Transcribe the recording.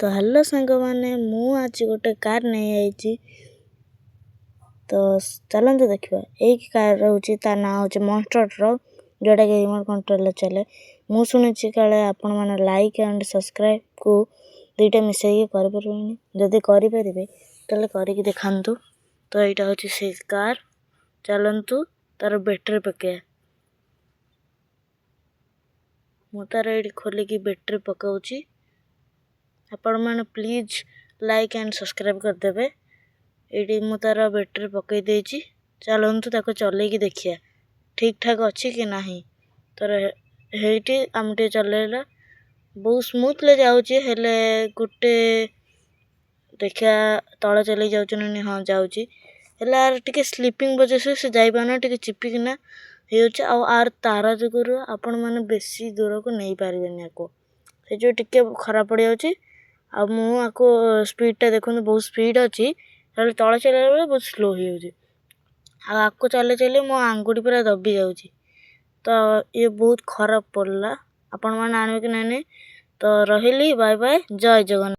तो हेलो सांग मैंने मु आज गोटे कार नहीं आई तो चलते देखा। एक कार रोचे ता ना हो मॉन्स्टर ट्रक जोटा कि रिमोट कंट्रोल चले। मु शुणी काले आपण मैंने लाइक एंड सब्सक्राइब को दुईटा मिसैक करें जदि करें तो करके देखातु। तो यहाँ हूँ से कार चलतु तार बैटेरी पकड़ मु तार ये खोलिकी बैटेरी पकाऊँगी। आपण मैंने प्लीज लाइक एंड सब्सक्राइब करदेवे। ये मु तार बैटेरी पकई देछि चलतु ताको चलेकी देखिया ठीक ठाक अच्छी कि नहीं। तर हेटी आम टे चलेला बहुत स्मूथली जाउची हेले गुटे देखिया तले चले जाउची हाँ जाउची हेले आर टिके स्लीपिंग वजह से जाई पाना टिके चिपिकिना हेउची आ आर तारा जुगुरु आपण माने बेसी दूर को नहीं पारबेनी आको से जो टिके खराब पड़ जाउची। आ मु आको स्पीड टा देखो बहुत स्पीड अच्छी हेले तले चले बेले बहुत स्लो हो जाउची। आको चले चले मो आंगुठी पूरा दबी जाउची। तो ये बहुत खराब पड़ला। आपण माने आनबे कि नहीं तो रहिली बाय बाय जय जगन्नाथ।